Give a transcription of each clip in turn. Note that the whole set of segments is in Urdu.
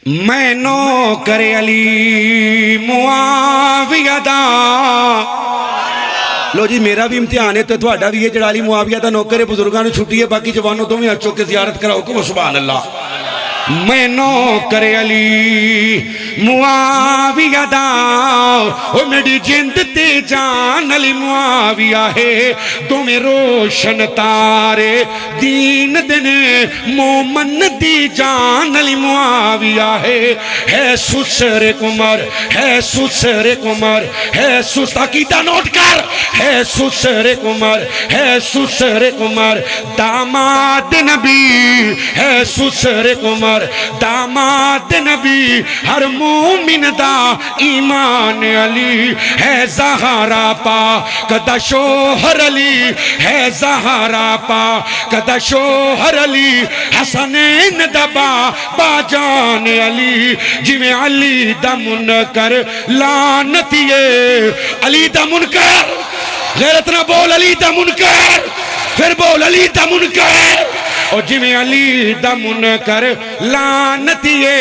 میں نوکر علی معاویہ دا. لو جی میرا بھی امتحان ہے تو تھوڑا بھی ہے جڑا علی معاویہ دا نوکر ہے. بزرگاں نو چھٹی ہے باقی جوانوں تو میں چوک کے زیارت کراؤ کو سبحان اللہ. میں نوکر علی معاویہ دا او میری جند تے جان علی معاویہ ہے. تمہیں روشن تارے دین دنے مومن دی جان علی معاویہ ہے سسر کمر ہے سسر کمر ہے سس عقیدہ نوٹ کر ہے سسر کمر ہے سسر کمر داماد نبی ہے سسر کمر داماد نبی ہر مومن دا ایمان علی ہے زہرا پاک دا شوہر علی ہے زہرا پاک دا شوہر علی حسنین دا با جان علی جی میں علی دا منکر لانتیے علی دا منکر غیرت نہ بول علی دا منکر پھر بول علی دا منکر اور جی میں علی دا منکر لانتیے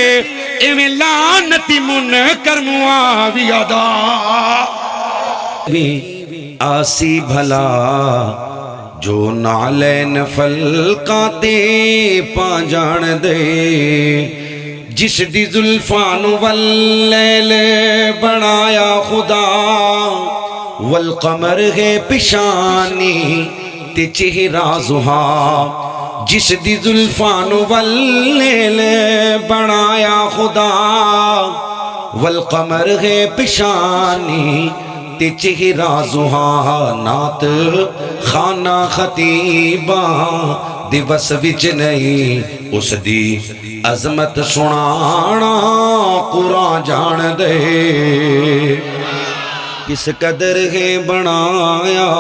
ایویں لانتی منکر معاویہ دا. آسی بھلا جو نالین فلقاتے پا جان دے جس دی زلفان واللیل بنایا خدا والقمر ہے پشانی تے چہرہ زہا جس دی زلفان واللیل بنایا خدا والقمر ہے پشانی تے چہرہ زہا نات خانہ خطیباں دیوس وچ نہیں اس دی عظمت سنانا قرآن جان دے کس قدر ہے بنایا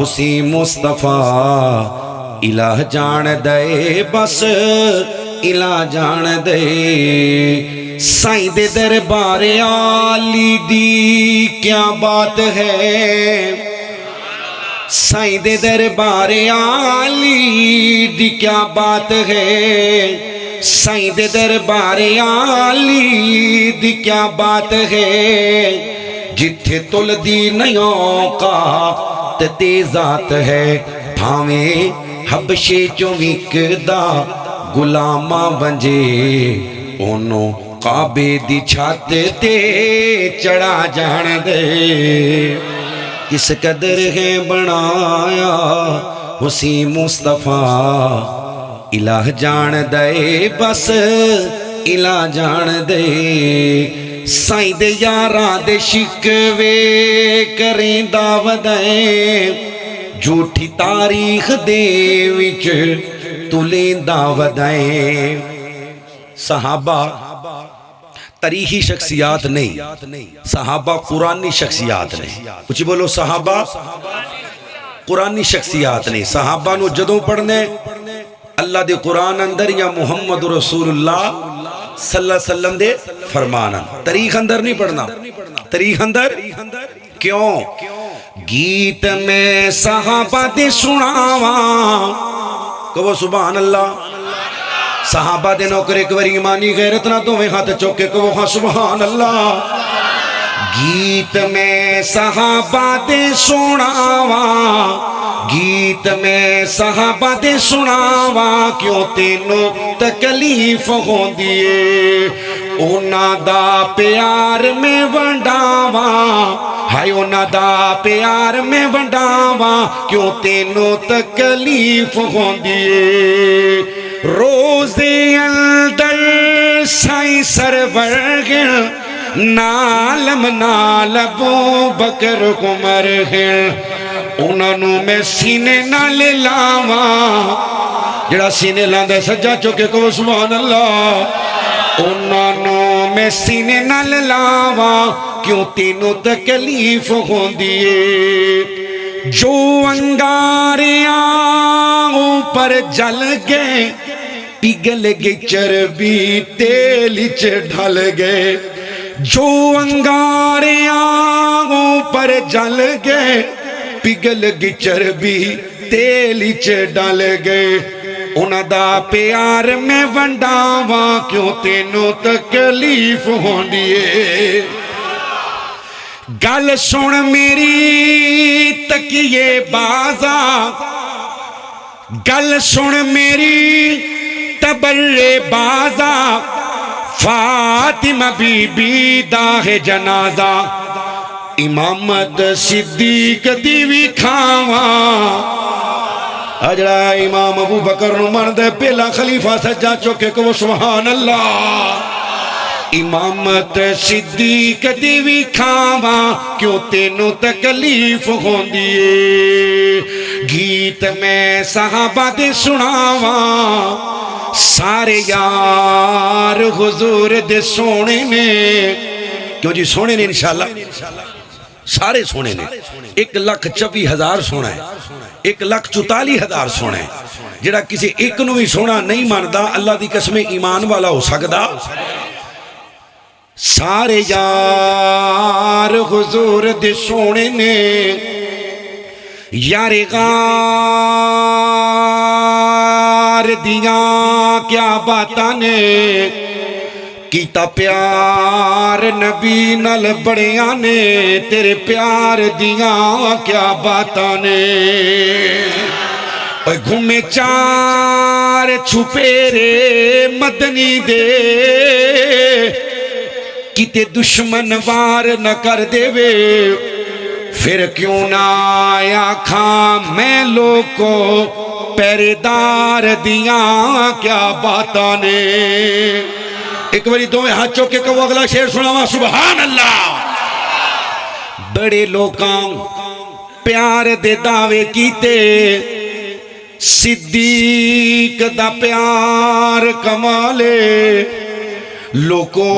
اسی مصطفیٰ الہ جان دے بس الہ جان دے سائیں دے دربار عالی دی کیا بات ہے سائیں دے دربار عالی دی کیا بات ہے سائیں دے دربار عالی دی کیا بات ہے جتھے تل دی نیوں کا تیزات ہے بھاویں حبشے چومک دا غلامہ بنجے انہوں کعبے دی چھت تے چڑھا جان دے کس قدر ہے بنایا اسی مصطفیٰ الہ جان دے بس الہ جان دے سائیں دے یاراں دے شکوے کریں دعوت دیں جھوٹی تاریخ دے وچ تلیں دعوت دیں صحابہ تاریخی شخصیات نہیں صحابہ قرآنی شخصیات نہیں کچھ بولو صحابہ قرآنی شخصیات نہیں صحابہ نو جدوں پڑھنے اللہ دے قرآن اندر یا محمد رسول اللہ صلی اللہ علیہ وسلم دے فرمانا تاریخ اندر نہیں پڑھنا تاریخ اندر کیوں گیت میں صحابہ دے سناوا کہو سبحان اللہ صحابہ دے نوکر ایک باری ایمانی غیرت نہ تو میں ہاتھ چوکے کہو ہاں سبحان اللہ گیت میں صحابہ دے سناوا گیت میں صحابہ دے سناوا کیوں تینوں تکلیف ہو دیے اونا دا پیار میں ونڈاوا ہائے اونا دا پیار میں ونڈاوا کیوں تینوں تکلیف ہو دیے روزے اندر سائیں سرور نالم نال ابو بکر عمر ہیں انہوں میں سینے نال لاواں جڑا سینے لاندے سجا چوکے کو سبحان اللہ انہوں میں سینے نال لاواں کیوں تینوں تکلیف ہوں دیے جو انگاریاں اوپر جل گئے پگھل گئی چربی تیل چ ڈھل گئے جو انگاریاں اوپر جل گئے پگھل گئی چربی تیل چ ڈل گئے انہاں دا پیار میں ونڈاواں کیوں تینوں تکلیف ہوندی ہے گل سن میری تکیے بازا گل سن میری تبرے بازا فاطمہ بی بی دا ہے جنازہ امامت صدیق دی وی کھاواں اجڑا امام ابو بکر نو من دے پہلا خلیفہ سجا چوکے کو سبحان اللہ امامت صدیق دی وی کھاواں کیوں تینوں تکلیف ہوندی گیت میں صحابہ دے سناواں سارے یار حضور دے سونے نے کیوں جی سونے نے انشاءاللہ سارے سونے نے 1,24,000 سونا ہے 1,44,000 سونا ہے جڑا کسی ایک نو بھی سونا نہیں ماندا اللہ دی قسم ایمان والا ہو سکدا سارے یار حضور دے سونے نے یار غار دیاں کیا باتاں نے کیتا پیار نبی نال بڑیاں نے تیرے پیار دیاں کیا باتاں نے گھومے چار چھپے رے مدنی دے کتے دشمن وار نہ کر دے وے پھر کیوں نہ آیا کھاں میں لوگو پیردار دیاں کیا باتاں نے ایک باری دو میں ہاتھ چوکے کہ وہ اگلا شعر سناواں سبحان اللہ بڑے لوکاں پیار دے دعوے کیتے صدیق دا پیار کمالے لوکو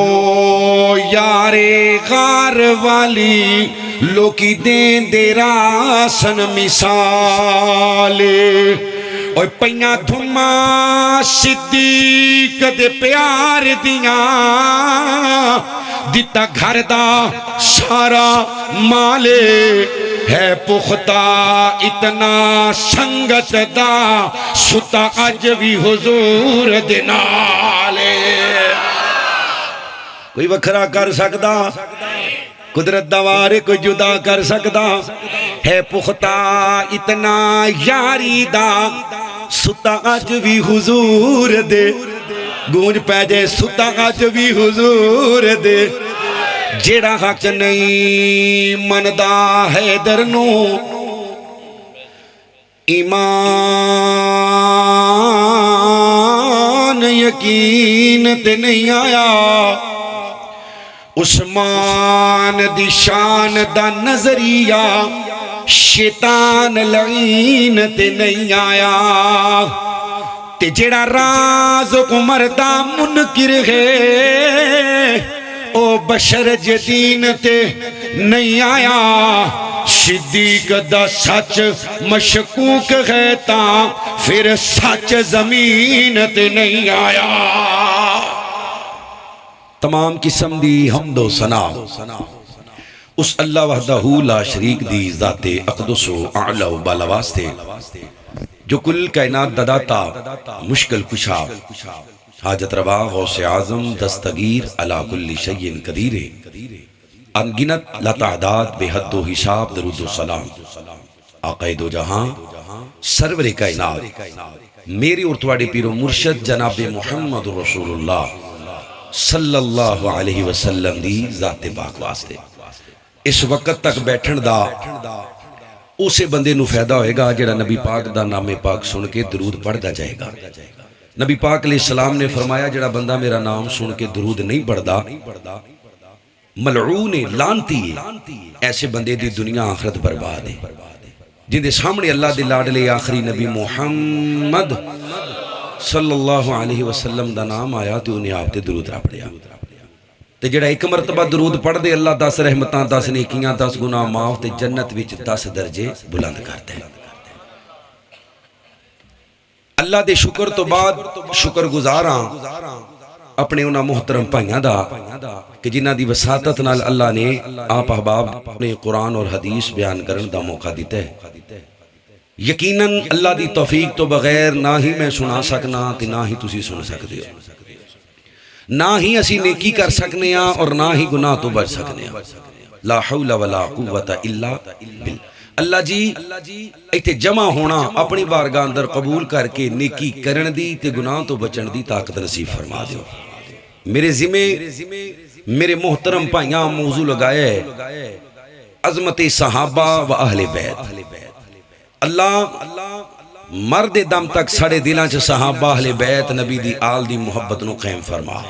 یارے غار والی لوکی دین دے راسن مثالے اور پہیاں دھما صدیق دے پیار دیاں دیتا گھر دا سارا مالے ہے پختہ اتنا سنگت دا ستا اج بھی حضور دے نالے کوئی وکھرا کر سکدا قدرت دوارے کوئی جدا کر سکدا ہے پختہ اتنا یاری دا ستا اج بھی حضور دے گونج پہ جے ستا اج بھی حضور دے جیڑا حق نہیں مندا حیدر نو ایمان یقین تے نہیں آیا عثمان دی شان دا نظریہ شیطان لعین تے نہیں آیا تے جڑا راز عمر دا منکر ہے او بشر جدین تے نہیں آیا صدیق دا سچ مشکوک ہے تاں پھر سچ زمین تے نہیں آیا تمام قسم دی حمد و ثنا اس اللہ وحدہ لا شریک دی ذات اقدس و اعلی و بالا واسطے جو کل کائنات دداتا مشکل کشا حاجت روا غوث اعظم دستگیر علی کل شیء قدیر انگنت لتعداد بے حد و حساب درود و سلام آقا دو جہاں سرور کائنات میری اور تواڑی پیر و مرشد جناب محمد رسول اللہ صلی اللہ علیہ وسلم دی ذات پاک واسطے اس وقت تک بیٹھن دا اسے بندے نو فائدہ ہوئے گا جڑا نبی پاک دا نام پاک سن کے درود پڑھ دا جائے گا نبی پاک علیہ السلام نے فرمایا جڑا بندہ میرا نام سن کے درود نہیں پڑھدا ملعون لانتی ایسے بندے دی دنیا آخرت برباد ہے جن دے سامنے اللہ دے لاڈلے آخری نبی محمد صلی اللہ علیہ وسلم دا نام آیا تو انہیں آپ تے درود را پڑھیا تے جڑا ایک مرتبہ درود پڑھ دے اللہ 10 رحمتاں 10 نیکیاں 10 گناہ معاف تے جنت وچ 10 درجے بلند کرتے ہیں اللہ دے شکر تو بعد شکر گزاراں اپنے انہاں محترم بھائیاں دا کہ جنہاں دی وساطت نال اللہ نے آپ احباب اپنے قرآن اور حدیث بیان کرن دا موقع دیتا ہے یقیناً اللہ دی توفیق تو بغیر نہ ہی میں سنا سکنا تے نہ ہی تسی سن سکتے ہو، نہ ہی اسی نیکی کر سکنے ہاں اور نہ ہی گناہ تو بچ سکنے ہاں۔ لا حول ولا قوت الا باللہ۔ اللہ جی ایتھے جمع ہونا اپنی بارگاہ اندر قبول کر کے نیکی کرن دی تے گناہ تو بچن دی طاقت نصیب فرما دیو۔ میرے ذمے میرے محترم بھائیاں موضوع لگایا ہے عظمت صحابہ و اہل بیت۔ اللہ مرد دم تک ساڑے دلاں چ صحابہ اہل بیت نبی دی آل دی محبت نو قائم فرما۔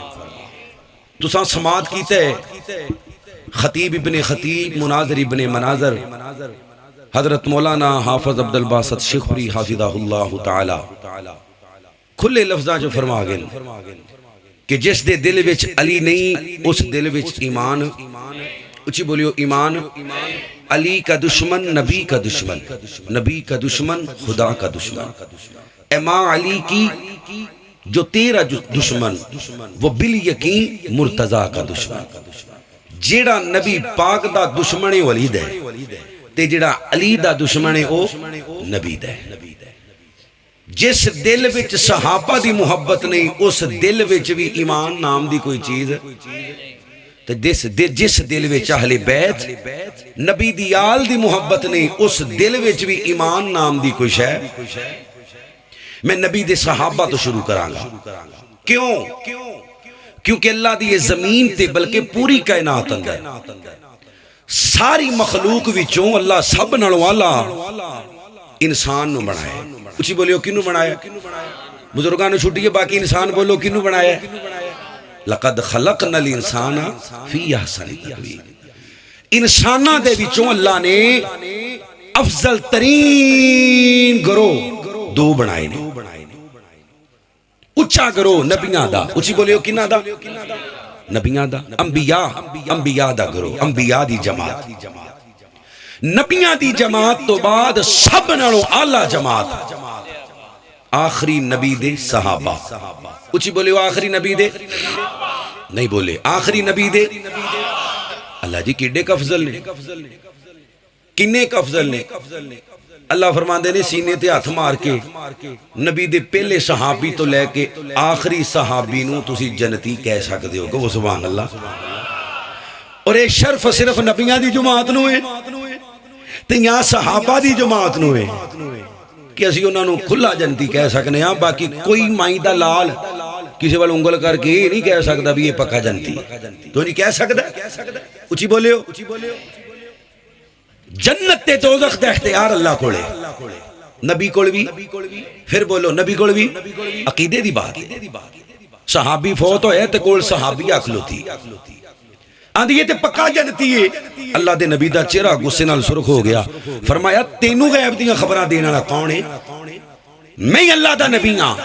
تساں سماعت کیتے خطیب ابن خطیب، مناظر ابن مناظر، حضرت مولانا حافظ عبد الباسط شیخپوری حافظہ اللہ تعالی کھلے لفظاں جو فرما گئے کہ جس دے دل وچ علی نہیں اس دل وچ ایمان، اچھی بولیو ایمان، علی کا دشمن نبی کا دشمن، نبی کا دشمن خدا کا دشمن، اے ماں علی کی جو تیرا دشمن وہ بالیقین مرتضیٰ کا دشمن۔ جیڑا نبی پاک دا دشمن ولی دے تے جیڑا علی دا دشمن او نبی دے۔ جس دل وچ صحابہ دی محبت نہیں اس دل وچ بھی ایمان نام دی کوئی چیز، تے جس دل وچ اہل بیت نبی دی آل دی محبت نہیں اس دل وچ بھی ایمان نام دی کوئی شے۔ میں نبی دے صحابہ تو شروع کرانگا، کیوں؟ کیونکہ اللہ دی یہ زمین تے بلکہ پوری کائنات اندر ساری مخلوق وچوں اللہ سب نالوں والا انسان نو بنایا۔ اچھی بولیو کنو بنایا؟ بزرگاں نے چھٹی ہے باقی انسان بولو کنو بنایا؟ لقد خلقنا الانسان فی احسن تقویم۔ انساناں دے وچوں اللہ نے افضل ترین گروہ دو بنائے نے۔ اچھا گروہ نبیاں دا، اچھی بولیو کنہ دا؟ نبیاں دا، انبیاء دا گروہ، انبیاء دی جماعت۔ نبیاں دی جماعت تو بعد سب نالوں اعلیٰ جماعت آخری نبی دے صحابہ۔ اچھی بولیو آخری نبی دے؟ نہیں بولے آخری نبی دے؟ اللہ جی کیڑے کا افضل نے، کنے کا افضل نے؟ اللہ فرماندے نے سینے تے ہاتھ مار کے نبی دے پہلے صحابی تو لے کے آخری صحابی نو تسی جنتی کہہ سکتے ہو کہ سبحان اللہ۔ اور اے شرف صرف نبیاں دی جماعت نو ہے تے یہاں صحابہ دی جماعت نو ہے کہ اسی انہاں نو کھلا جنتی کہہ سکنے ہاں، باقی کوئی مائی دا لال کسی وال انگل کر کے نہیں کہہ سکتا بھی یہ پکا جنتی تو نہیں کہہ سکتا۔ اچھی بولیو جنت تے دوزخ دا اختیار اللہ کولے، نبی کول بھی، پھر بولو نبی کول بھی، عقیدے دی بات۔ صحابی فوت ہوئے تے کول صحابی اکلو تھی آندھی یہ تے پکا جنتی ہے۔ اللہ دے نبی دا چہرہ غصے نال سرخ ہو گیا، فرمایا تینوں غیب دیاں خبراں دینا والا کون ہے؟ میں اللہ دا نبی ہاں،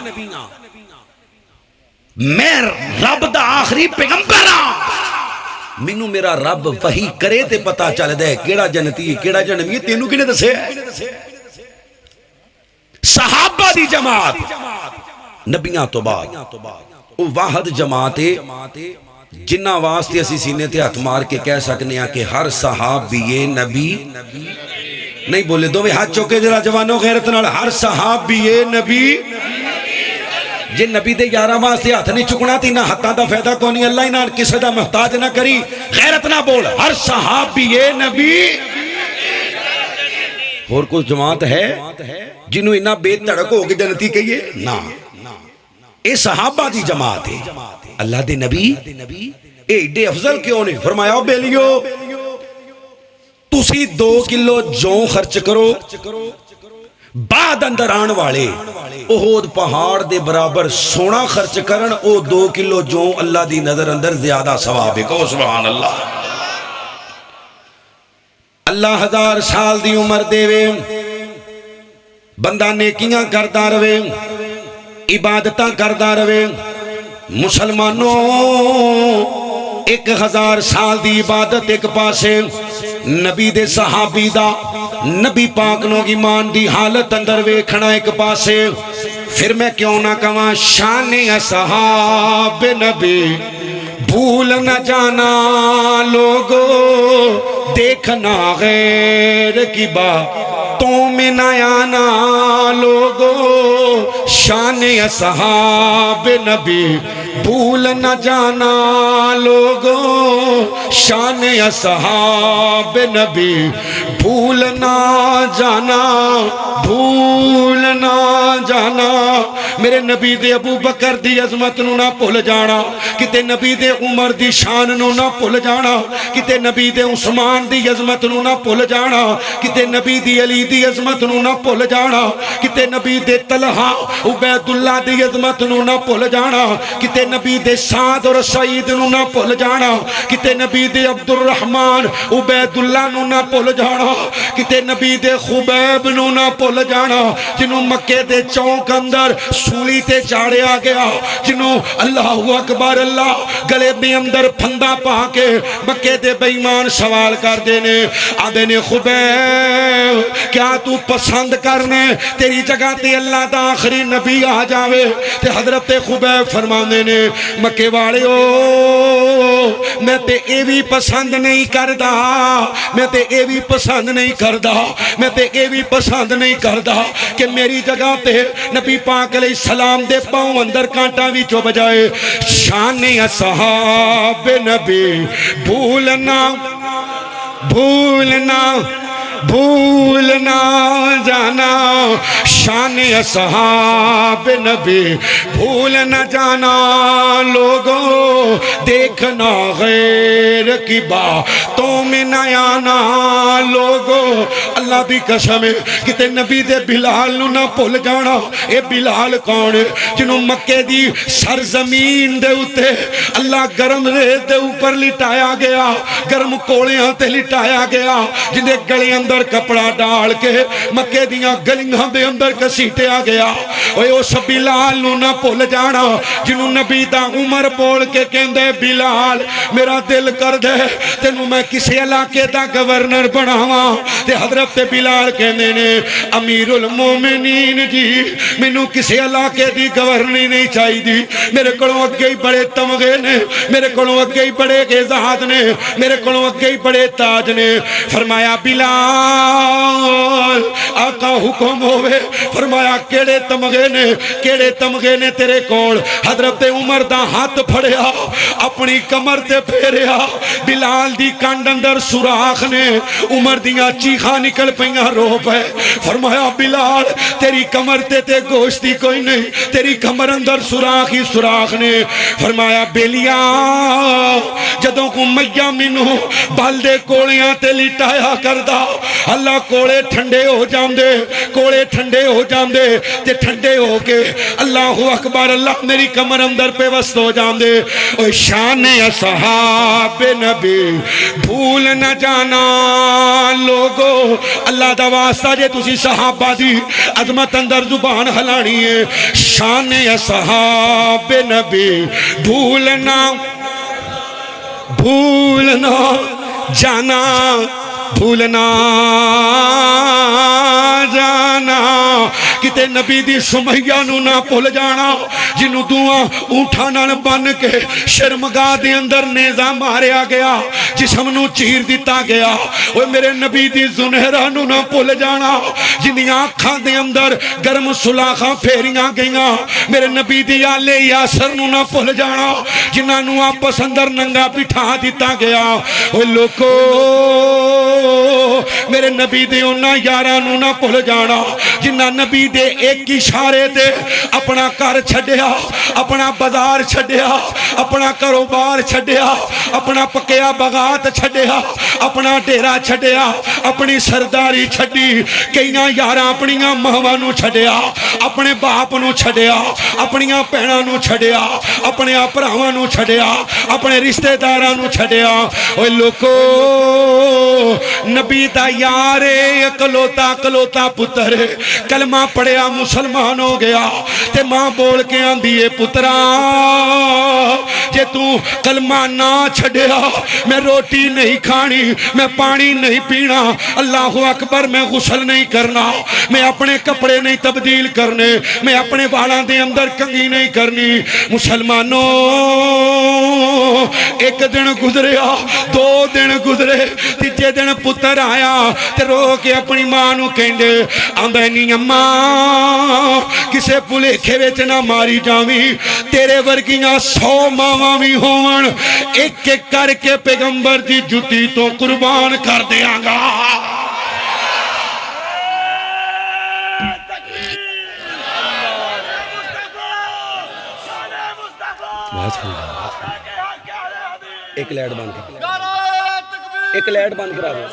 میں رب دا آخری پیغمبر ہاں، مینوں میرا رب وحی کرے تے پتا چل دے کیڑا جنتی ہے کیڑا جنمی ہے، تینوں کنے دسے؟ صحابہ دی جماعت نبیاں تو بعد او واحد جماعت جنہ واسطے اسی سینے تے ہاتھ مار کے کہہ سکنے ہیں کہ ہر صحابی نبی نہیں بولے دو ہاتھ چوکے جرا جوانوں غیرت نال، ہر صحابی نبی جے نبی دے یاراں واسطے ہاتھ نہیں چکنا تی نہ ہتھاں دا فائدہ کونی، اللہ ہی نہ کسے دا محتاج نہ کری، غیرت نہ بول ہر صحابی نبی۔ اور کچھ جماعت ہے جنہوں انہاں بے تڑک ہو کے جنتی کہیے نا، اے صحابہ دی جماعت ہے۔ اللہ دے نبی اے ایڈے افضل کیوں نے؟ فرمایا بیلیو تسی 2 کلو جوں خرچ کرو، بعد اندر آن والے احد پہاڑ دے برابر سونا خرچ کرن، او 2 کلو جوں اللہ دی نظر اندر زیادہ ثواب ہے۔ کہو سبحان اللہ۔ اللہ 1000 سال دی عمر دے وے، بندہ نیکیاں کردا رہے، عبادتاں کردا رہے۔ مسلمانوں 1000 سال دی عبادت ایک پاسے، نبی دے صحابی دا نبی پاک نو ایمان دی حالت اندر ویکھنا ایک پاسے، پھر میں کیوں نہ کہاں شان اصحاب نبی بھول نہ جانا لوگو، دیکھنا غیر کی بات تم نہ آنا لوگو شان اصحاب نبی بھول نہ جانا لوگو شان اصحاب نبی بھول نہ جانا بھول نہ جانا میرے نبی دے ابو بکر دی عظمت نو نہ بھول جانا کتے نبی دے عمر دی شان نو نہ بھول جانا کتے نبی دے عثمان دی عظمت نو نہ بھول جانا کتے نبی دی علی دی عظمت نو نہ بھول جانا کتے نبی دے طلحہ عبید اللہ دی عظمت نو نہ بھول جانا کتے نبی دے سعد اور سعید نو نہ بھول جانا کتے نبی دے عبد الرحمن عبید اللہ نو نہ بھول جانا کتے نبی دے خبیب نو نہ بھول جانا جنہوں مکے دے چونک اندر سولی تے چاڑیا گیا جنہوں اللہ اکبر اللہ گلے میں اندر پھندا پا کے مکے دے بیمان سوال کر دینے آدھے خبیب کیا تو پسند کرنے تیری جگہ تے اللہ دا آخری نبی آ جاوے تے حضرت خبیب فرمانے نے مکے والے میں تے اے بھی پسند نہیں کردہ میں تے اے بھی پسند نہیں کردہ میں تے اے بھی پسند نہیں کردہ کہ میری جگہ تے نبی پاک علیہ السلام دے پاؤں اندر کانٹا بھی چو بجائے شان اصحاب نبی بھولنا بھولنا بھولنا جانا شان اصحاب نبی بھول نہ جانا لوگوں دیکھنا غیر کی باتوں میں نہ آنا لوگوں اللہ دی قسم ہے کتے نبی دے بلال نو نہ بھول جانا اے بلال کون ہے جنہوں مکے دی سرزمین دے اتے اللہ گرم ریت دے اوپر لٹایا گیا گرم کوڑیاں تے لٹایا گیا جنہیں گلے اندر کپڑا ڈال کے مکے دیاں گلیاں دے اندر کسیٹیا گیا اوے اس بلال نو نہ بھول جانا جنہوں نبی دا عمر بول کے کہندے بلال میرا دل کر دے تینوں میں کسی علاقے دا گورنر بناواں تے حضرت بلال کہندے نے امیر المومنین جی مینوں کسی علاقے دی گورنری نہیں چاہی دی میرے کولوں اگے ہی بڑے تمغے نے میرے کولوں اگے ہی بڑے اعزاز نے میرے کولوں اگے ہی بڑے تاج نے فرمایا بلال آقا حکم ہوئے فرمایا کیڑے تمغے نے تیرے کول حضرت عمر دا ہاتھ پھڑیا اپنی کمر تے پھیریا بلال دی کانڈ اندر سوراخ نے عمر دیاں چیخاں نکل پئیاں رو پے فرمایا بلال تیری کمر تے گوشتی کوئی نہیں تیری کمر اندر سوراخ ہی سوراخ نے فرمایا بیلیا جدوں کو میاں مینوں بال دے کوڑیاں تے لٹایا کردا اللہ کوڑے ٹھنڈے ہو جاندے کوڑے ٹھنڈے ہو جاندے تے ٹھنڈے ہو کے اللہ اکبر اللہ میری کمر اندر پہ وسط ہو جاندے اوہ شان اصحاب نبی بھول نہ جانا لوگو اللہ دا واسطہ جے تسی صحابہ دی عظمت اندر زبان ہلانی ہے شان اصحاب نبی بھولنا جانا بھولنا جانا کتے نبی دی سمیہ نو نہ بھول جانا جنہوں دعا اونٹھا نال بن کے شرمگاہ دے اندر نیزہ ماریا گیا جسم نو چیر دیتا گیا اوہ میرے نبی دی زنہرہ نو نہ بھول جانا جنہی آنکھاں دے اندر گرم سلاخاں پھیریاں گئیاں میرے نبی دی آلے یاسر نو نہ بھول جانا جنہاں نو آپس اندر ننگا بٹھا دیتا گیا اوہ لوکو میرے نبی دے انہاں یارانو نہ بھول جانا جنہ نبی دے ایک اشارے دے اپنا کار چھڑیا اپنا بازار چھڑیا اپنا کاروبار چھڑیا اپنا پکیا بغات چھڑیا اپنا ڈیرا چھڑیا اپنی سرداری چھڑی کئیاں یاراں اپنیاں مہوانو چھڑیا اپنے باپ نو چھڑیا اپنیاں پہناں نو چھڑیا اپنے اپراواں نو چھڑیا اپنے رشتہ داراں نو چھڑیا اوہ لوکو نبی دا یارے کلوتا پتر کلمہ پڑھیا مسلمان ہو گیا تے ماں بول کے آن دیئے پترا جے تو کلمہ نہ چھڑیا میں روٹی نہیں کھانی میں پانی نہیں پینا اللہ اکبر میں غسل نہیں کرنا میں اپنے کپڑے نہیں تبدیل کرنے میں اپنے بالاں دے اندر کنگھی نہیں کرنی مسلمانوں ایک دن گزریا 2 دن گزرے تیجے دن پتر آیا تے رو کے اپنی ماں نو کہندے آندا نہیں اماں کسے بھلیکھے وچ نہ ماری جاویں تیرے ورگیاں 100 ماواں وی ہون ایک ایک کر کے پیغمبر دی جُتی تو قربان کر دیاں گا ایک لائٹ بند کر ایک لائٹ بند کرا دو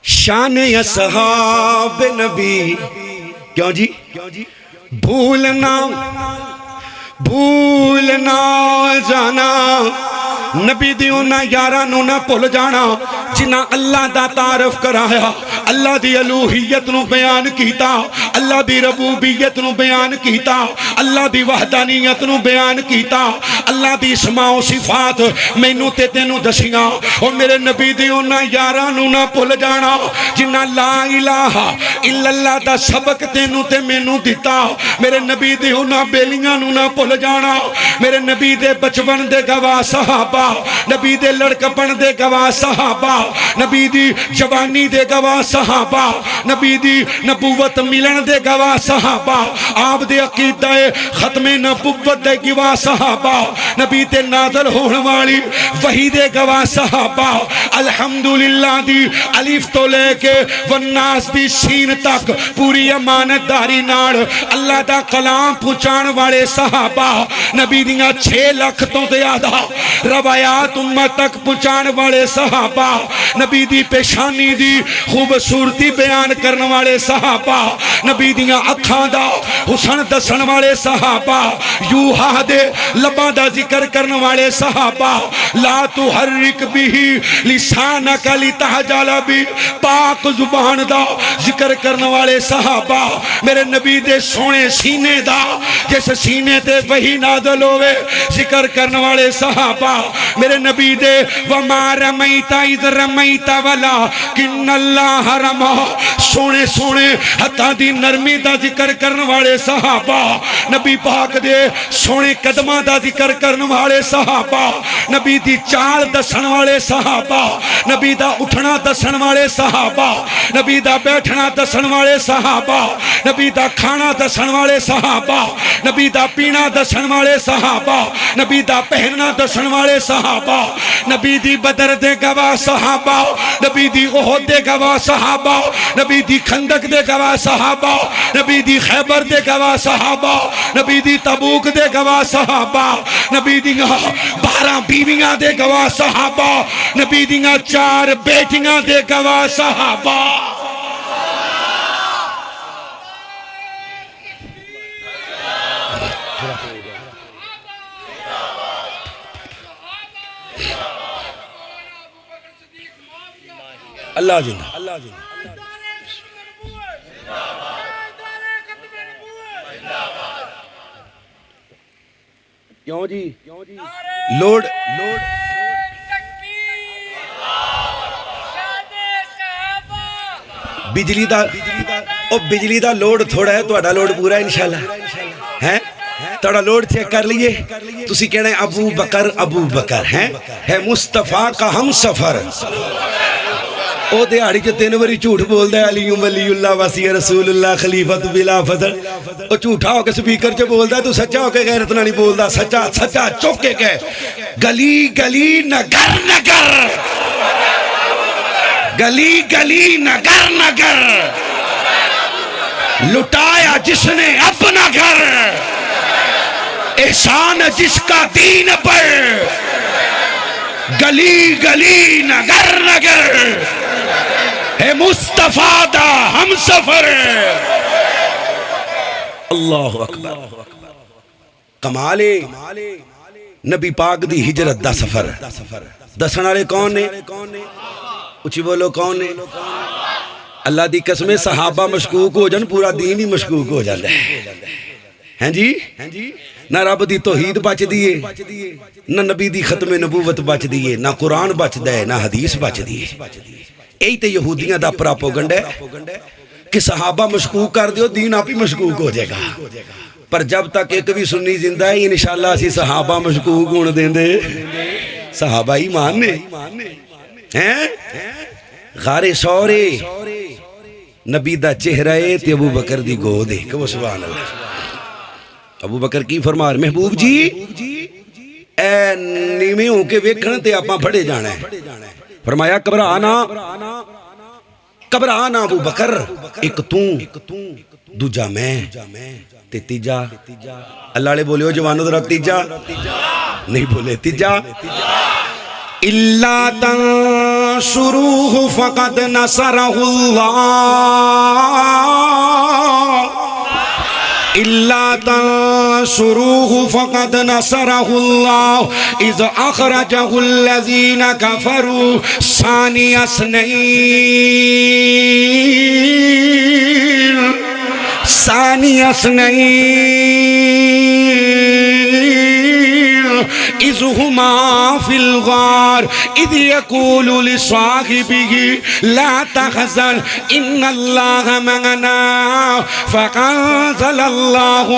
شان اصحاب نبی کیوں جی بھولنا جانا نبی دیوں نہ یارانوں نہ پل جانا جنہ اللہ دا تعارف کرایا اللہ دی الوہیت نو بیان کیتا اللہ دی ربوبیت نو بیان کیتا اللہ دی وحدانیت نو بیان کیتا اللہ دی اسماء و صفات مینوں تے تینوں دسیاں اور میرے نبی دیوں نہ یارانوں نہ پل جانا جنہ لا الہ الا اللہ دا سبق تینوں تے مینوں دیتا میرے نبی دیوں نہ بیلیاں نو نہ پل جانا میرے نبی دے بچپن دے گواہ صحابہ نبی دے لڑکپن دے گواہ صحابہ نبی دی جوانی دے گواہ صحابہ نبی دی نبوت ملن دے گواہ صحابہ آپ دے عقیدہ ختم نبوت دے گواہ صحابہ نبی تے نازل ہون والی وحی دے گواہ صحابہ الحمدللہ دی الف تو لے کے والناس دی سین تک پوری امانت داری ناڑ اللہ دا کلام پہنچان والے صحابہ نبی دیاں 6 لاکھ تو زیادہ روایات امت تک پہنچان والے صحابہ نبی دی پیشانی دی خوبصورتی بیان کرن والے صحابہ نبی دیاں اکھاں دا حسن دسن والے صحابہ یوہا دے لباں دا ذکر کرن والے صحابہ لا تحرک بھی لسانک لتحجل بھی پاک زبان دا ذکر کرن والے صحابہ میرے نبی دے سونے سینے دا جیسے سینے تے وہی نازل ہوئے ذکر کرن والے صحابہ میرے نبی دے وما رمیتا اذ رمیتا ولا کن اللہ رما سونے سونے حتیٰ دی نرمی دا ذکر کرن والے صحابہ نبی پاک دے سونے قدمہ دا ذکر کرن والے صحابہ نبی دی چال دسن والے صحابہ نبی دا اٹھنا دسن والے صحابہ نبی دا بیٹھنا دسن والے صحابہ نبی دا کھانا دسن والے صحابہ نبی دا پینا دسن والے صحابہ نبی دا پہننا دسن والے صحابہ نبی دی بدر دے گواہ صحابہ نبی دی احد دے گواہ صحابہ نبی دی خندق دے گواہ صحابہ نبی دی خیبر دے گواہ صحابہ نبی دی تبوک دے گواہ صحابہ نبی دی 12 بیویاں دے گواہ صحابہ نبی دی 4 بیٹیاں دے گواہ صحابہ اللہ زندہ اللہ زندہ کیوں جی لوڈ بجلی دا لوڈ تھوڑا ہے توڑا لوڈ پورا ہے انشاءاللہ ہے توڑا لوڈ چیک کر لیے تسی کہنا ہے ابو بکر ہے مصطفیٰ کا ہم سفر او دیہاڑی جو 3 باری جھوٹ بول دا علی ولی اللہ وسی رسول اللہ خلیفت بلا فضل او جھوٹا ہو کے سپیکر جو بول دا تو سچا ہو کے غیرت نہ نہیں بول دا سچا چوک کے کہے گلی گلی نگر نگر گلی گلی نگر نگر لٹایا جس نے اپنا گھر احسان جس کا دین پر گلی گلی نگر نگر ہے مصطفیٰ دا ہم سفر اللہ اکبر کمال نبی پاک دی ہجرت دا سفر دسن والے کون نے اچھی بولو کون نے اللہ دی قسمیں صحابہ مشکوک ہو جان پورا دین ہی مشکوک ہو جاتا ہے ہیں جی نہ رب دی توحید بچ دیئے نہ نبی دی ختم نبوت بچ دیئے نہ قرآن بچ دے نہ حدیث بچ دیئے یہی تے یہودیاں دا پراپوگنڈ ہے کہ صحابہ مشکوک کر دیو دین آپ ہی مشکوک ہو جائے گا. پر جب تک ایک بھی سنی زندہ ہے انشاءاللہ اسی صحابہ مشکوک ہونے دیں دے. صحابہ ہی ماننے ہیں. غار سورے نبی دا چہرہ تے ابو بکر دی گود ہے. کہ سبحان اللہ. ابو بکر کی فرما محبوب جی اے نیویں ہو کے ویکھن تے آپاں پھڑے جانا ہے. فرمایا گھبرانا ابو بکر ایک تو دوجا میں تے تیجا. اللہ علیہ بولے ہو جوانو ذرا تیجا نہیں بولے تیجا. إِلَّا تَنْصُرُوهُ فَقَدْ نَصَرَهُ اللَّهُ إِلَّا تَنْصُرُوهُ فَقَدْ نَصَرَهُ اللَّهُ إِذْ أَخْرَجَهُ الَّذِينَ كَفَرُوا ثَانِيَ اثْنَيْنِ إِذْ هُمَا فِي الْغَارِ إِذْ يَقُولُ لِصَاحِبِهِ لَا تَحْزَنْ إِنَّ اللَّهَ مَعَنَا فَأَنزَلَ اللَّهُ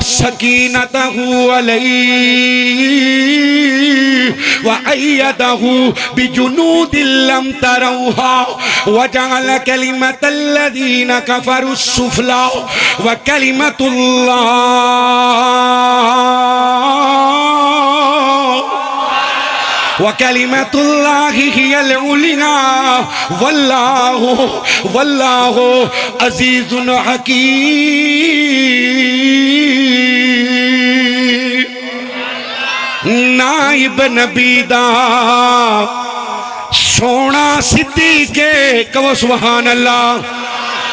سَكِينَتَهُ عَلَيْهِ وَأَيَّدَهُ بِجُنُودٍ لَّمْ تَرَوْهَا وَجَعَلَ كَلِمَةَ الَّذِينَ كَفَرُوا السُّفْلَىٰ وَكَلِمَةُ وَكَلِمَةُ اللَّهِ هِيَ الْعُلْيَا وَاللَّهُ عَزِيزٌ حَكِيمٌ. نائب نبی دا سونا صدیق کہو سبحان اللہ.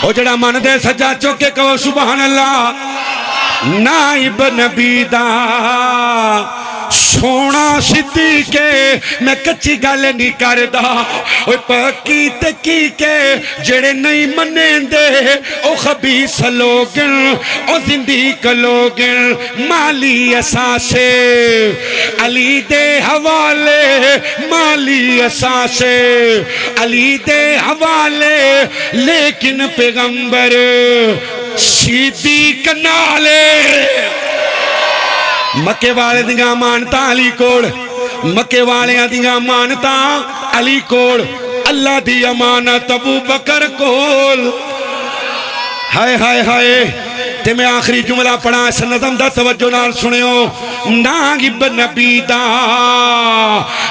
او جڑا من دے سجا چوکے کہو سبحان اللہ. نائب نبی دا سونا صدیق میں کچی گل نہیں کردا. اوے پاکی تکی کے جڑے نہیں منیں دے او خبیث لوگن او زندیق لوگن. مالی اساسے علی دے حوالے مالی اساسے علی دے حوالے لیکن پیغمبر صدیق نالے. مکے والے دیاں مانتا علی کوڑ مکے والے دیاں مانتا علی کوڑ اللہ دی امانت ابو بکر کول. ہائے ہائے ہائے. تے میں آخری جملہ پڑھا اس نظم دا توجہ نال سنیو. نائب نبی دا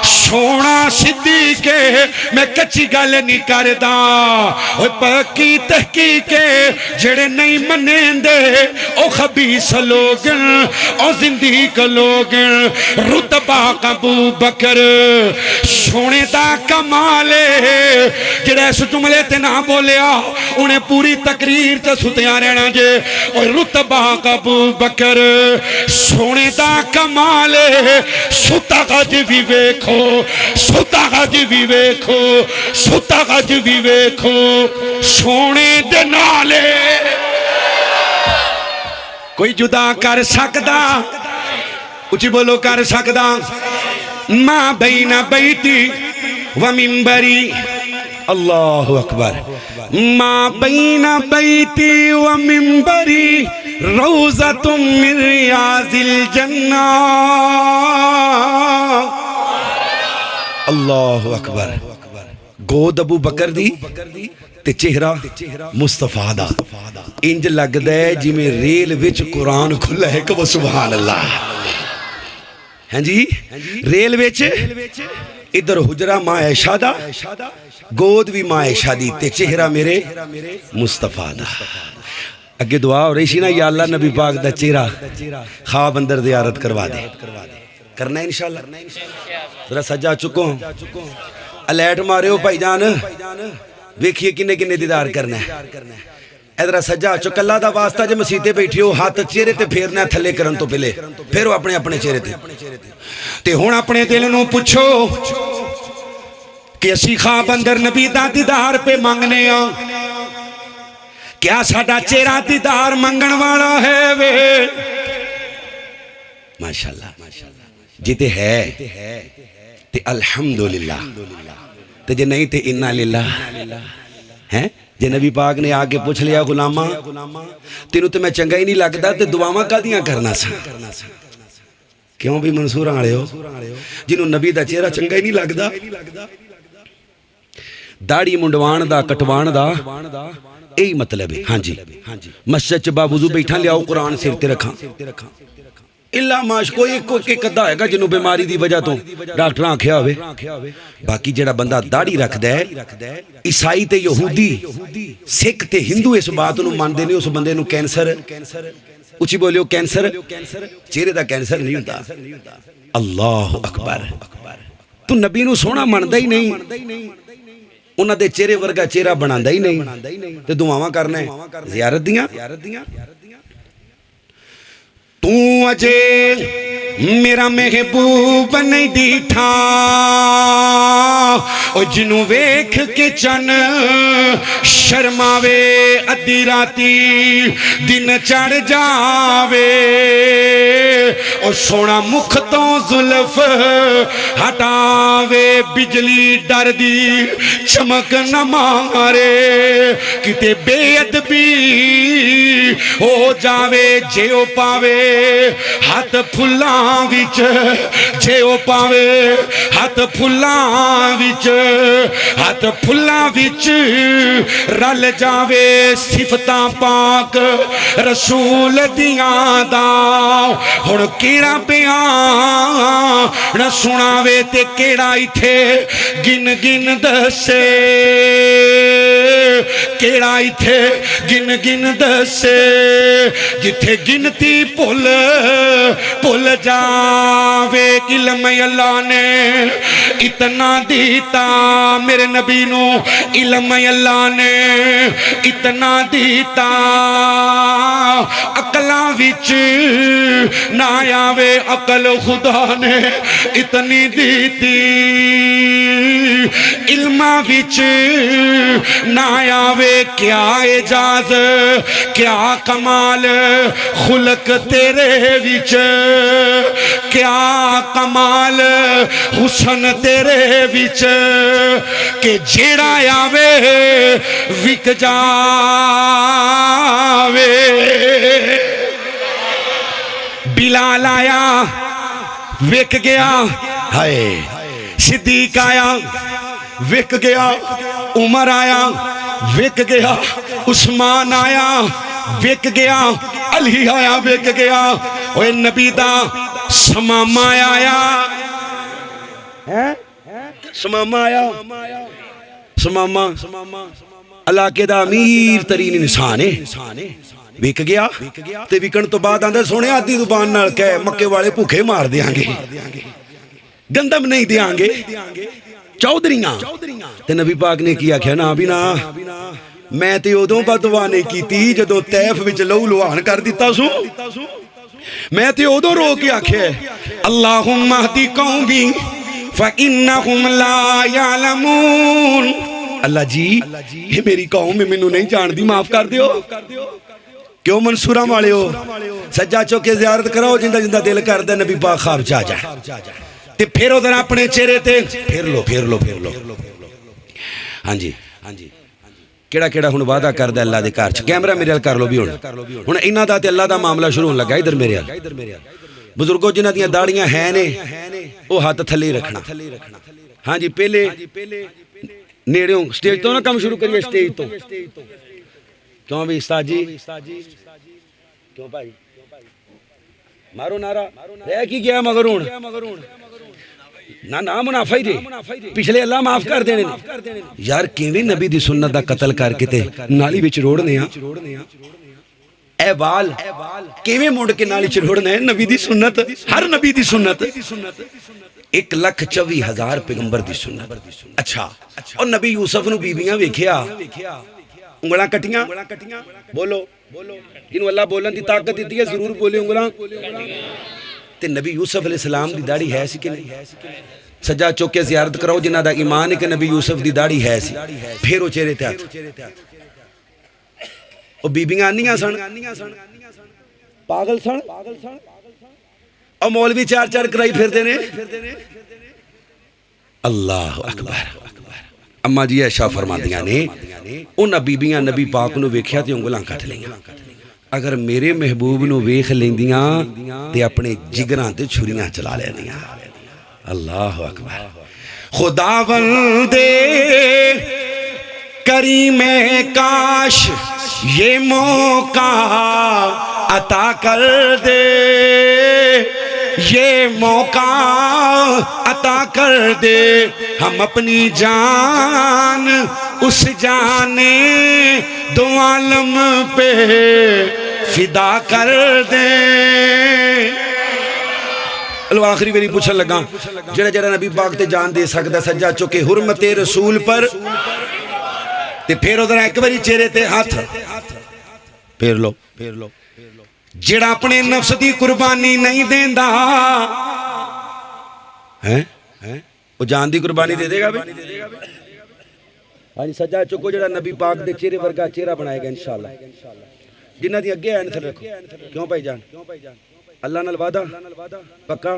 سونا صدیق میں کچی گل نہیں کردا. اوے پاکی تحقیق جڑے نہیں منیں دے او خبیث لوگن او زندیق لوگن. رتبہ ابو بکر سونے دا کمالے جڑے اس جملے تے نہ بولیا انہیں پوری تقریر تے ستیاں رہنا جے. اور رتبہ ابو بکر سونے دا کمالے. ستا غج بھی ویکھو ستا غج بھی ویکھو ستا غج بھی ویکھو سونے دے نالے. کوئی جدا کر سکدا اچھی بولو کر سکدا. ما بین بیتی و منبری اللہ اکبر. ما بین بیتی و منبری روضۃ من ریاض الجنہ. اللہ اکبر. گود ابو بکر دی تے چہرہ مصطفیٰ دا انج لگ دے جی میں ریل وچ قرآن کھلا ہے. کہ وہ سبحان اللہ. ہیں جی ریل وچ ادھر حجرہ ماں عائشہ دا گود بھی ماں عائشہ دی تے چہرہ میرے مصطفیٰ دا. اگے دعا ہو رہی سی نا یا اللہ نبی پاک دا چہرہ خواب اندر زیارت کروا دے. کرنا ہے انشاءاللہ. ذرا سجا چکو الیٹ مارے ہو بھائی جان ویکھیے کنے کنے دیدار کرنا ہے. ادھر سجا چک اللہ دا واسطہ جے مسیتے بیٹھی ہو ہاتھ چہرے تے پھیرنا تھلے کرن تو پہلے پھیرو اپنے اپنے چہرے تے ہن اپنے دل نو پوچھو کہ اسی خواب اندر نبی دا دیدار پہ مانگنے ہاں. کیا ساڈا چہرہ دیدار منگن والا ہے وے؟ ماشاءاللہ جیتے ہے تے الحمدللہ تے جے نہیں تے انا للہ ہیں جے نبی پاک نے آ کے پوچھ لیا غلامہ تینوں تو میں چنگا ہی نہیں لگتا تے دعاواں کادیاں کرنا سا کیوں بھی منصور آڑے ہو جنہوں نبی دا چہرہ چنگا ہی نہیں لگتا داڑھی منڈوان دا کٹوان دا یہی مطلب ہے ہاں جی مسجد چ باوضو بیٹھا لیاؤ قرآن سر تے رکھاں اللہ ماش کوئی کدا ہے گا جنہوں بیماری دی وجہ تو ڈاکٹر آنکھیا ہوئے باقی جڑا بندہ داڑھی رکھ دے عیسائی تے یہودی سکھ تے ہندو اس بات انہوں مان دینے اس بندے انہوں کینسر اچھی بولیو کینسر چہرے دا کینسر نہیں ہوتا اللہ اکبر تو نبی نو سونا ماندہ ہی نہیں انہاں دے چہرے ورگا چہرہ بناندہ ہی نہیں تے دعاواں کرنا ہے زیارت دیاں تو اجے میرا محبوب نہیں دیٹھا او جنوں ویکھ کے چن شرماوے ادھی راتی دن چڑھ جاوے او سونا مکھ تو زلف ہٹاوے بجلی ڈر دی چمک نہ مارے کتے بے ادبی ہو جاوے جے او پاوے ہاتھ پھلاں وچ جے او پاوے ہاتھ پھلاں وچ رل جاوے صفتاں پاک رسول دیاں دا ہن کیڑا بیان نہ سناوے تے کیڑا ایتھے گن گن دسے کیڑا ایتھے گن گن دسے جتھے گنتی پل جاوے علم اللہ نے اتنا دیتا میرے نبی نو علم اللہ نے اتنا دیتا عقلاں وچ نہ آوے عقل خدا نے اتنی دیتی علماں وچ نہ آوے کیا اعجاز کیا کمال خلق تیرے وچ کیا کمال حسن تیرے وچ کہ جیڑا آوے وک جاوے بلال آیا وک گیا ہائے صدیق آیا وک گیا عمر آیا وک گیا عثمان آیا وک گیا علی آیا وک گیا اوے نبی دا سمامہ آیا سمامہ آیا سمامہ علاقے دا امیر ترین انسان ہے وک گیا تے وکن تو بعد آندے سونے آدھی زبان نال کہے مکے والے بھوکے مار دیاں گے گندم نہیں دیاں گے چودھریاں تے نبی پاک نے کیا کہنا نا بھی نا میں تے ادوں بدوا نہیں کیتی جدوں طیف وچ لہو لوہان کر دیتا سو میں تے ادوں رو کے آکھیا اللہم اہدی قومی فإنہم لا یعلمون اللہ جی یہ میری قوم میں منو نہیں جان دی معاف کر دیو کیوں منصورہ والے ہو سجا چوکے زیارت کراؤ جندہ جندہ دل کر دے نبی پاک خواب چاہ جائے تے پھیرو ذرا اپنے چہرے تے پھیر لو ہاں جی کیڑا کیڑا ہن وعدہ کر دے اللہ دے گھر چ کیمرہ میرے ال کر لو بھی ہن انہاں دا تے اللہ دا معاملہ شروع ہون لگا ادھر میرے ال بزرگوں جنہاں دیاں داڑیاں ہیں نے او ہاتھ تھلے رکھنا ہاں جی پہلے نیڑیوں سٹیج تو نہ کم شروع کریے سٹیج تو کیوں بھی استاد جی کیوں بھائی مارو نعرہ رہ کی گیا مغرون نہ منافع ہی جے پچھلے اللہ معاف کر دینے یار کیویں نبی دی سنت دا قتل کر کے تے نالی وچ روڑنے ہاں اے بال کیویں مڑ کے نالی وچ روڑنے نبی دی سنت ہر نبی دی سنت 1,24,000 پیغمبر دی سنت اچھا اور نبی یوسف نو بیویاں ویکھیا انگلاں کٹیاں بولو جنہوں اللہ بولن دی طاقت دیتی ہے ضرور بولے انگلاں تے نبی یوسف علیہ السلام دی داڑھی ہے سی کہ نہیں سجا چوکے زیارت کراؤ جنہ دا ایمان ہے کہ نبی یوسف دی داڑھی ہے سی پھیرو چہرے تے ہاتھ اور بیبیاں آنیاں سن پاگل سن اور مولوی چار کرائی پھر دینے اللہ اکبر اما جی عائشہ فرماندیاں نے انہاں بیبیاں نبی پاک نو ویکھیا تے انگلاں کٹ لیاں اگر میرے محبوب نو ویکھ لیندیاں تے اپنے جگراں تے چھریاں چلا لیندیاں اللہ اکبر خداوندے کریم کاش یہ موقع عطا کر دے یہ موقع عطا کر دے ہم اپنی جان اس جانے دو عالم پہ فدا کر دیں لو آخری میری پوچھن لگا جڑا جڑا نبی پاک تے جان دے سکتا سجا چکے حرمت رسول پر تے پھر ادھر ایک باری چہرے تے ہاتھ پھر لو جڑا اپنے نفس دی قربانی نہیں دیندا وہ جان دی قربانی دے دے گا بھی ہاں جی سجا چکو جڑا نبی پاک دے چہرے ورگا چہرہ بنائے گا انشاءاللہ جنہ دی اگے ہیں تھے رکھو کیوں بھائی جان اللہ نال وعدہ پکا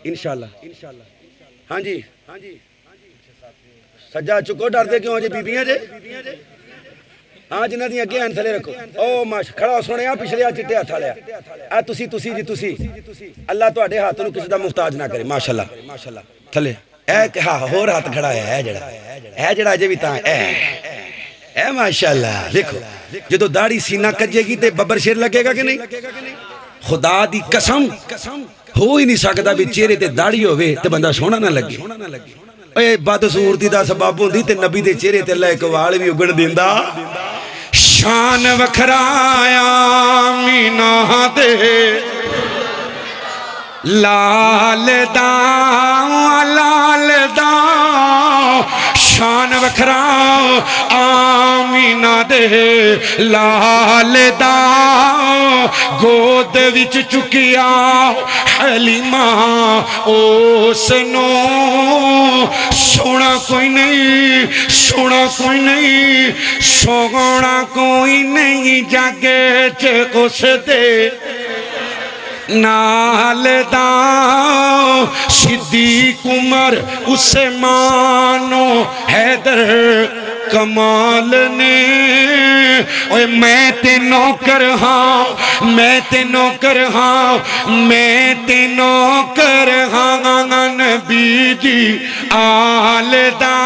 انشاءاللہ ہاں جی سجا چکو ڈر دے کیوں جی بیبیاں جے ہاں جنہ دی اگے ہیں تھے رکھو او ماش کھڑا سونے آ پچھلے آ چٹے ہاتھ والے آ تسی جی اللہ تواڈے ہاتھ نو کسی دا محتاج نہ کرے ماشاءاللہ تھلے اے کہ ہاں ہور ہاتھ کھڑا ہے جڑا اجے بھی تاں اے ماشاءاللہ دیکھو جدو داڑھی سینہ کجے گی تے ببر شیر لگے گا کہ نہیں خدا دی قسم ہو ہی نہیں سکتا بھی چہرے تے داڑھی ہوئے تے بندہ سونا نہ لگے اے بدصورتی دا سبب ہوندی تے نبی دے چہرے تے اللہ ایک وال بھی اگڑ دیندا شان وکھرایا مینا دے لال دا شان وکھرا آمینہ دے لال دا گود وچ چکیا حلیمہ اس نو سونا کوئی نہیں سونا کوئی نہیں جاگے چ اس دے نال دا صدیق عمر عثمان و حیدر کمال نے اوے میں تے نوکر ہاں نبی دی آل دا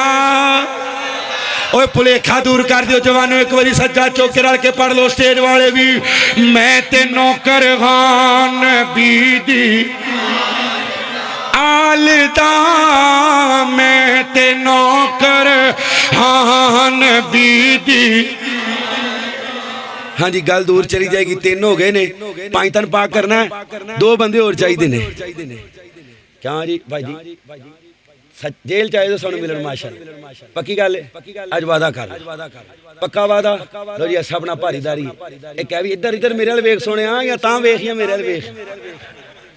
اوے پلیکھا دور کر دیو جوانو ایک باری سجا چوکے رل کے پڑھ لو سٹیج والے بھی میں تے نوکر ہاں نبی دی آل دا میں تے نوکر ہاں نبی دی ہاں جی گل دور چلی جائے گی تین ہو گئے نے پانچ تن پاک کرنا ہے دو بندے اور چاہیے دینے کیا جی بھائی جی جیل چاہیے تو سانو ملن ماشاءاللہ پکی گل ہے اج وعدہ کر پکا وعدہ لو جی سب نہ بھاری داری ایک ہے بھی ادھر میرے ول ویکھ سونے یا تاں ویکھ یا میرے ول ویکھ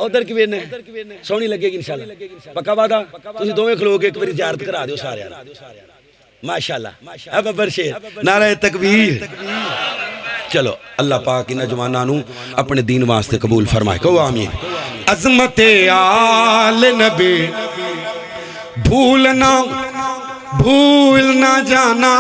ادھر کی ویکھنا سونی لگے گی انشاءاللہ پکا وعدہ تسی دوویں کھلو کے ایک باری زیارت کرا دیو سارے ماشاءاللہ اب ببر شیر نعرہ تکبیر چلو اللہ پاک انہاں جواناں نو اپنے دین واسطے قبول فرمائے کہو آمین عظمت آل نبی بھولنا جانا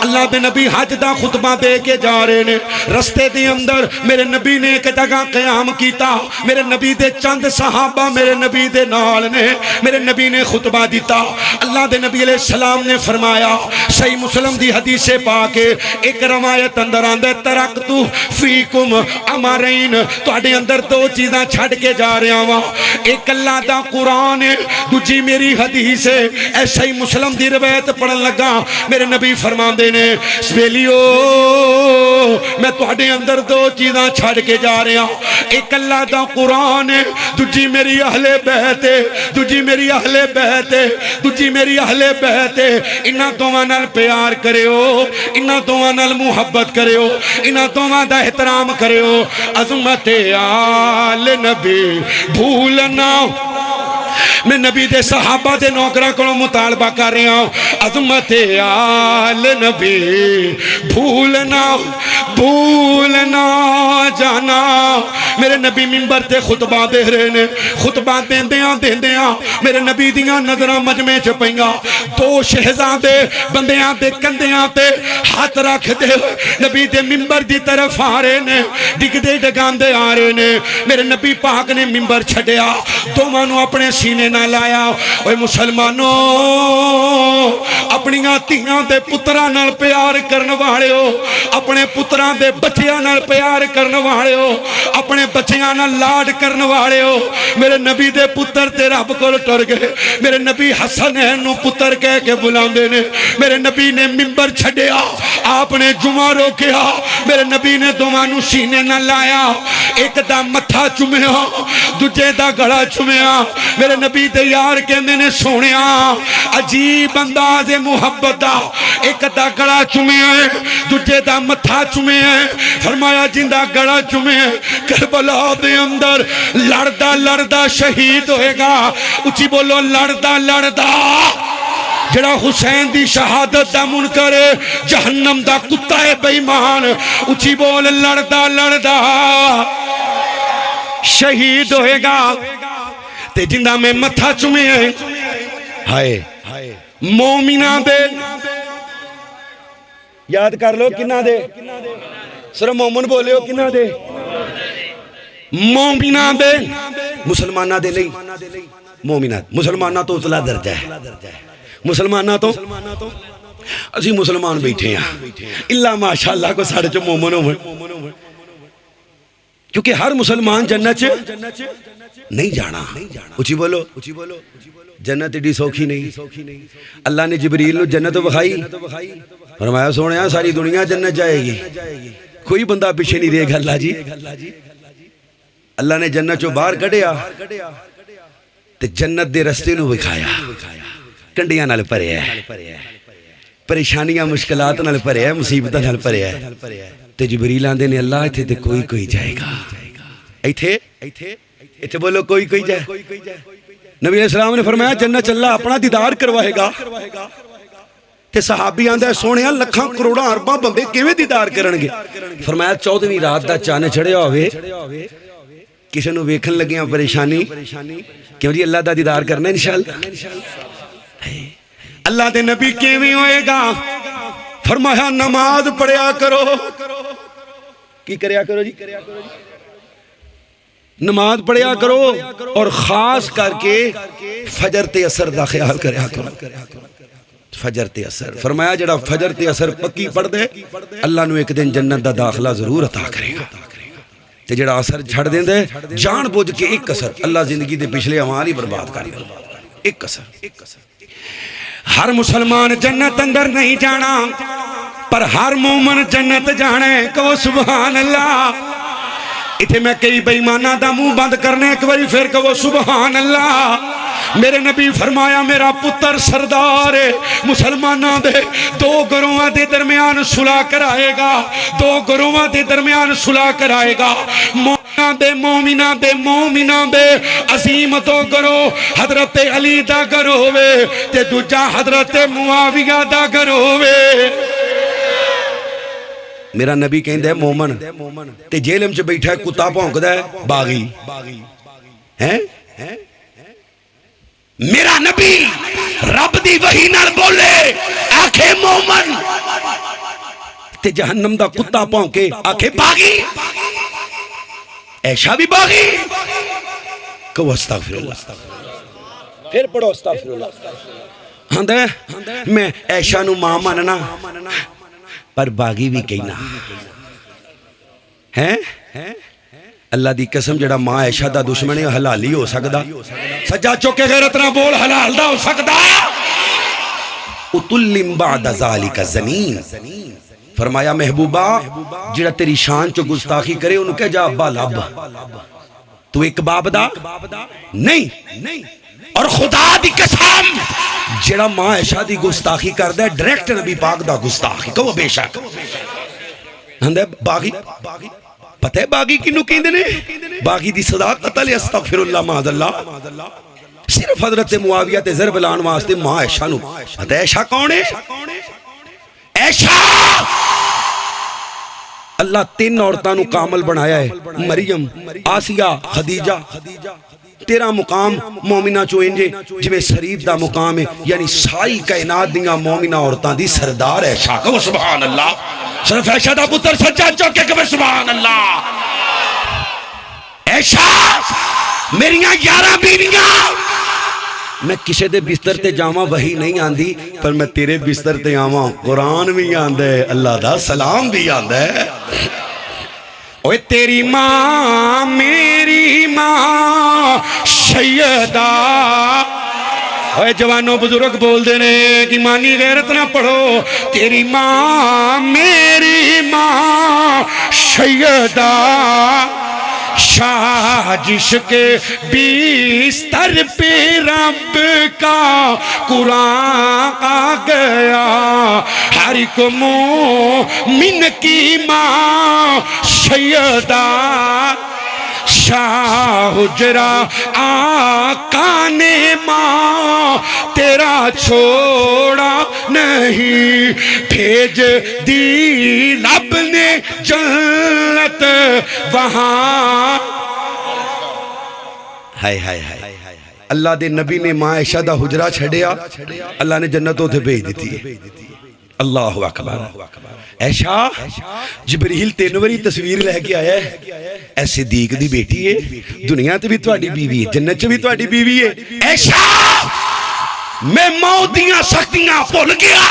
اللہ بے نبی حج دا خطبہ دے کے جا رہے نے رستے دے اندر میرے نبی نے ایک جگہ قیام کیتا میرے نبی دے چند صحابہ میرے نبی دے نال نے میرے نبی نے خطبہ دیتا اللہ دے نبی علیہ السلام نے فرمایا صحیح مسلم دی حدیث پاک ایک روایت اندر آندے ترکتو فیکم امرین تواڈے اندر دو چیزاں چھڈ کے جا رہا ہاں ایک اللہ دا قرآن دوجی میری حدیث ہے ایسا ہی مسلم دی روایت پڑھن لگا میرے نبی فرماندے نے سویلیو میں تواڈے اندر دو چیزاں چھڈ کے جا رہا ایک اللہ دا قرآن ہے دوجی میری اہل بیت ہے دوجی میری اہل بیت ہے انہاں دوواں نال پیار کریو انہاں دوواں نال محبت کریو انہاں دوواں دا احترام کریو عظمت آل نبی بھولنا میں نبی دے صحابہ دے نوکراں کولوں مطالبہ کر رہا ہوں عظمت آل نبی بھولنا جانا میرے نبی منبر تے خطبہ دے رہے نے خطبہ دیندیاں میرے نبی دیاں نظراں مجمع چ پئیاں دو شہزادے بندیاں دے کندیاں تے ہاتھ رکھ دے نبی دے منبر دی طرف آ رہے نے ڈگدے ڈگاندے آ رہے نے میرے نبی پاک نے منبر چھڈیا دوواں نوں اپنے سینے نہ لایا اوے مسلمانوں اپنیاں تیاں دے پتراں نال پیار کرن والے ہو اپنے پتراں دے بچیاں نال پیار کرن والے ہو اپنے بچیاں نال لاڈ کرن والے ہو میرے نبی دے پتر تے رب کول ٹر گئے میرے نبی حسنین نو پتر کہہ کے بلاندے نے میرے نبی نے منبر چھڈیا آپ نے جمعہ روکیا میرے نبی نے دوواں نوں سینے نہ لایا ایک دا متھا چومیا دوجے دا گلا چومیا میرے نبی دے یار کہندے نے سونیا عجیب انداز محبت دا ایک دا گلا چومیا دوجے دا متھا چومیا فرمایا جندا گلا چومیا کربلا دے اندر لڑدا لڑدا شہید ہوئے گا اچھی بولو لڑدا لڑدا جڑا حسین دی شہادت دا منکر جہنم دا کتا ہے بے ایمان اچھی بول لڑدا لڑدا شہید ہوئے گا تے جندہ میں متھا چومے ہیں ہائے مومنہ دے یاد کر لو کنہ دے سر مومن بولے ہو کنہ دے مومنہ دے مسلمانہ دے نہیں مومنہ مسلمانہ تو اتلا درجہ ہے مسلمانہ تو اسی مسلمان بیٹھے ہیں اللہ ماشاءاللہ کو ساڑھے جو مومن ہوئے کیونکہ ہر مسلمان جنت نہیں جانا اچھی بولو جنت ایڈی سوکھی نہیں اللہ نے جبریل نو جنت بخائی فرمایا سونیا ساری دنیا جنت جائے گی کوئی بندہ پیچھے نہیں رہے گا اللہ جی اللہ نے جنت چو باہر کڑیا تے جنت دے رستے نو بکھایا کنڈیاں نال پرے ہے پریشانیاں مشکلات نال پرے ہے مصیبتہ نال پرے ہے تے جبریل آندے نے اللہ ایتھے تے کوئی جائے گا ایتھے بولو کوئی جائے نبی علیہ السلام نے فرمایا جنت اللہ اپنا دیدار کروائے گا تے صحابی آندہ ہے سونیاں لکھاں کروڑاں ارباں بندے کیویں دیدار کرنگے فرمایا 14ویں رات دا چانے چھڑے ہوئے کسی نو ویکھن لگیاں پریشانی کیوں جی اللہ دا دیدار کرنا انشاءاللہ اللہ دے نبی کیویں ہوئے گا فرمایا نماز پڑھیا کرو کی کریا کرو جی نماز پڑھیا کرو اور خاص کر کے فجر تے اثر دا خیال کریا کرو فجر تے اثر فرمایا جڑا فجر تے اثر پکی پڑھ دے اللہ نو ایک دن جنت دا داخلہ ضرور عطا کرے گا تے جڑا اثر چھڑ دیں دے جان بوجھ کے ایک اثر اللہ زندگی دے پچھلے ہماری برباد کر دے ایک اثر ہر مسلمان جنت اندر نہیں جانا پر ہر مومن جنت جانے کو سبحان اللہ اتھے میں کئی بے ایمانہ دا منہ بند کرنے ایک باری پھر کہو سبحان اللہ میرے نبی فرمایا میرا پتر سردار مسلمانہ دے دو گروہاں دے درمیان صلح کرائے گا دو گروہاں دے درمیان صلح کرائے گا مومنہ دے عظیم تو گروہ حضرت علی دا گروہ تے دوجا حضرت معاویہ دا گروہ میرا نبی کہندہ ہے مومن تے جیلم چ بیٹھا ہے کتا پونک دا ہے باغی ہیں میرا نبی رب دی وحی نال بولے آکھے مومن تے جہنم دا کتا پونکے آکھے باغی ایشا بھی باغی کہو استغفر اللہ پھر پڑھو استغفر اللہ ہاں دے میں ایشا نو ماں ماننا پر باغی بھی کہنا ہیں اللہ دی قسم جڑا ماں عائشہ دا دشمن ہے حلالی ہو سکدا سجا چوکے غیرت نہ بول حلال دا ہو سکدا اتلم بعد ذالک زنین فرمایا محبوبہ جڑا تیری شان چو گستاخی کرے انہوں کہہ جا ابا لب تو ایک باب دا نہیں اور خدا دی قسم جڑا ماں عائشہ دی گستاخی کر دے ڈائریکٹ نبی پاک دا گستاخی کہو بے شک ہندے باغی پتہ ہے باغی کنو کہندے نے باغی دی صداقت علی استغفر اللہ معاذ اللہ صرف حضرت معاویہ تے ضرب لان واسطے ماں عائشہ نو پتہ ہے عائشہ کون ہے عائشہ اللہ 3 عورتوں نو کامل بنایا ہے، مریم، آسیہ، خدیجہ۔ تیرا مقام مومنہ چوئنجے جویں شریف دا مقام ہے، یعنی ساری کائنات دیاں مومنہ عورتاں دی سردار ہے عائشہ۔ کہو سبحان اللہ۔ صرف عائشہ دا پتر سچا چوکے کہو سبحان اللہ۔ عائشہ میریاں 11 بیویاں، میں کسے دے بستر تے جاواں وہی نہیں آندی، پر میں تیرے بستر تے آواں قرآن بھی آندہ ہے، اللہ دا سلام بھی آندہ ہے۔ اوے تیری ماں میری ماں سیدہ، اوے جوانوں بزرگ بول دینے کہ مانی غیرت نہ پڑھو، تیری ماں میری ماں سیدہ، سازش کے بستر پہ رب کا قرآن آ گیا، ہر ایک مومن کی ماں سیدہ، شاہ حجرہ آقا نے ماں تیرا چھوڑا نہیں، بھیج دی رب نے جنت وہاں۔ ہائے ہائے ہائے، اللہ دے نبی نے ماں عائشہ دا حجرہ چھڑیا، اللہ نے جنتوں تھے بھیج دیتی ہے۔ اللہ اکبر۔ عائشہ جبریل 3 واری تصویر لے کے آیا ہے، اے صدیق دی بیٹی ہے، دنیا تے بھی تہاڈی بیوی ہے، جنت چ بھی تہاڈی بیوی ہے۔ عائشہ میں موت دیاں سختیاں بھول گیا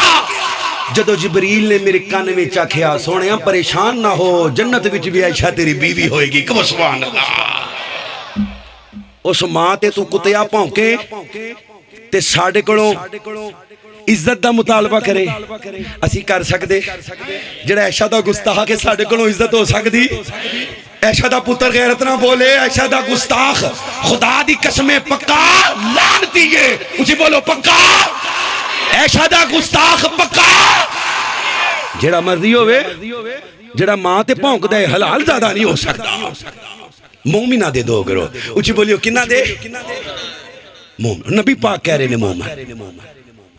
جدو جبریل نے میرے کان وچ آکھیا سونیا پریشان نہ ہو، جنت وچ بھی عائشہ تیری بیوی ہوئے گی۔ کہو سبحان اللہ۔ اس ماں تے تو کتیا بھونکے تے ساڈے کولوں عزت دا مطالبہ کرے، اسی کر سکدے؟ جڑا عائشہ دا گستاخ کے ساڈے کولوں عزت ہو سکدی؟ عائشہ دا پتر غیرت نہ بولے، عائشہ دا گستاخ خدا دی قسمیں پکا لعنتی ہے، اسی بولو پکا، عائشہ دا گستاخ پکا۔ جڑا مرضی ہوئے، جڑا ماں تے بھونک دے حلال زیادہ نہیں ہو سکتا۔ مومنہ دے دو کرو، اچھی بولیو کنہ دے؟ مومن، نبی پاک کہہ رہے نے مومن۔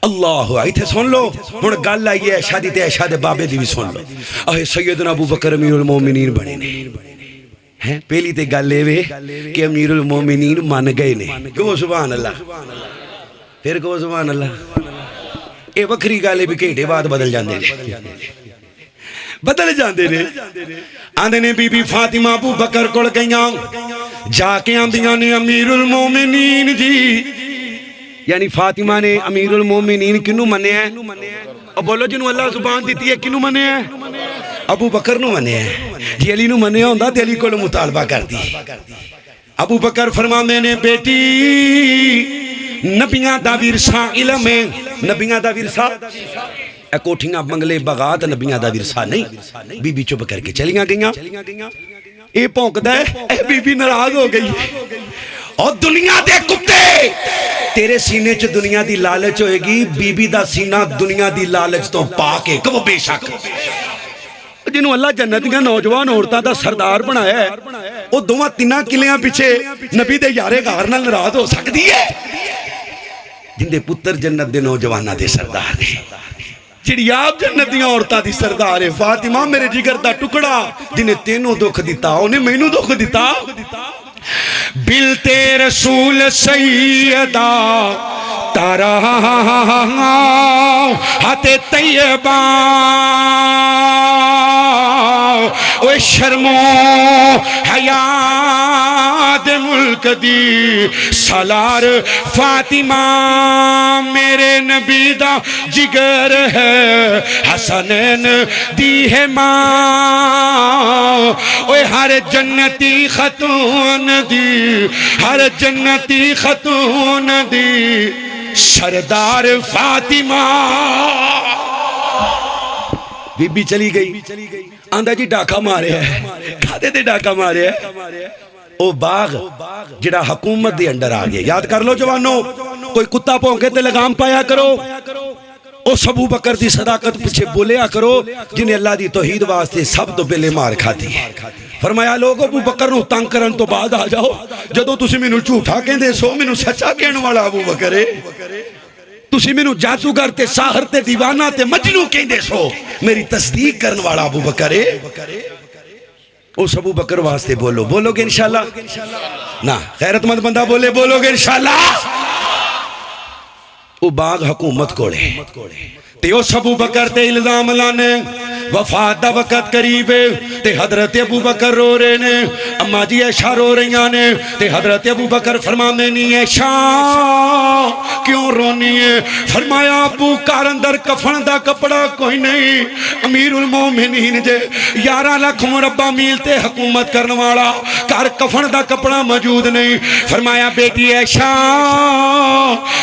اللہ آئیتھے سن لو، ہن گل آئیے عائشہ دی تے عائشہ دے بابے دی بھی سن لو۔ اے سیدنا ابو بکر امیر المومنین بنے نے، پہلی تے گل لے وے کہ امیر المومنین مان گئے نے۔ کہو سبحان اللہ، پھر کہو سبحان اللہ۔ اے وکری گالے بھی کہٹے بعد بدل جاندے نے، بدل جاندے نے۔ آندے نے بی بی فاطمہ ابو بکر کول گئیاں، جا کے آندیاں نے امیر المومنین جی، یعنی فاطمہ نے امیر المومنین کنو منے ہیں؟ اور بولو جنہوں اللہ زبان دیتی ہے کنو منے ہیں؟ ابو بکر نو منے ہیں۔ جی علی نو منے ہوندہ تے علی کو مطالبہ کر دی۔ ابو بکر فرماندے نے بیٹی نبیاں دا ورثہ علم ہے، نبیاں دا ورثہ اے کوٹھیاں بنگلے بغات نبیاں دا ورثہ نہیں۔ بی بی چپ کر کے چلیاں گئیاں، اے پونک دے اے بی بی ناراض ہو گئی، اور دنیا دے کتے تیرے سینے چ دنیا دی لالچ ہوئے گی، بی بی دا سینہ دنیا دی لالچ تو پاکے۔ کہو بے شک۔ جنہوں اللہ جنتیاں نوجوان عورتاں دا سردار بنایا ہے، وہ دوواں تیناں کلیاں پیچھے نبی دے یارے غار نال ناراض ہو سکتی ہے؟ جن دے پتر جنت دے نوجواناں دے سردار نے، جڑی آپ جنت دیاں عورتاں دی سردار ہے۔ فاطمہ میرے جگر دا ٹکڑا، جنہیں تینوں دکھ دیتا انہیں مینوں دکھ دیتا۔ بلتے رسول سیدہ تارا ہاتھ طیبہ، اوے شرم و حیا دے ملک دی سالار فاطمہ میرے نبی دا جگر ہے، حسنین دی ہے ماں، اوے ہر جنتی خاتون دی، ہر جنتی خاتون دی سردار فاطمہ۔ بی بی چلی گئی، آندہ جی ڈاکہ مارے ہے، کھاتے دے ڈاکہ مارے ہے۔ او باغ جڑا حکومت دے انڈر آگئے، یاد کر لو جوانوں، کوئی کتا پونکے تے لگام پایا کرو، او ابو بکر دی صداقت پیچھے بولیا کرو، جنہیں اللہ دی توحید واسطے سب تو پہلے مار کھاتی ہے۔ فرمایا لوگ ابو بکر نو تنگ کرن تو بعد آ جاؤ، جدو تسی مینوں جھوٹا کہندے سو مینوں سچا کہن والا ابو بکر ہے۔ تسی مینوں جادوگر تے ساحر تے دیوانہ تے مجنوں کہندے سو، میری تصدیق کرن والا ابو بکر ہے۔ اس ابو بکر واسطے بولو، بولو گے انشاءاللہ؟ نا غیرت مند بندہ بولے، بولو گے انشاءاللہ؟ وہ باغ حکومت کوڑے تے اس ابو بکر تے الزام لانے، وفات دا وقت قریب ہے تے حضرت ابو بکر رو رہے نے، اما جی عائشہ رو رہیاں نے تے حضرت ابو بکر فرمانے نہیں عائشہ کیوں رونی ہے؟ فرمایا ابو کار اندر کفن دا کپڑا کوئی نہیں، امیر المومنین جے 11 لاکھ مربع میل تے حکومت کرنے والا، کار کفن دا کپڑا موجود نہیں۔ فرمایا بیٹی عائشہ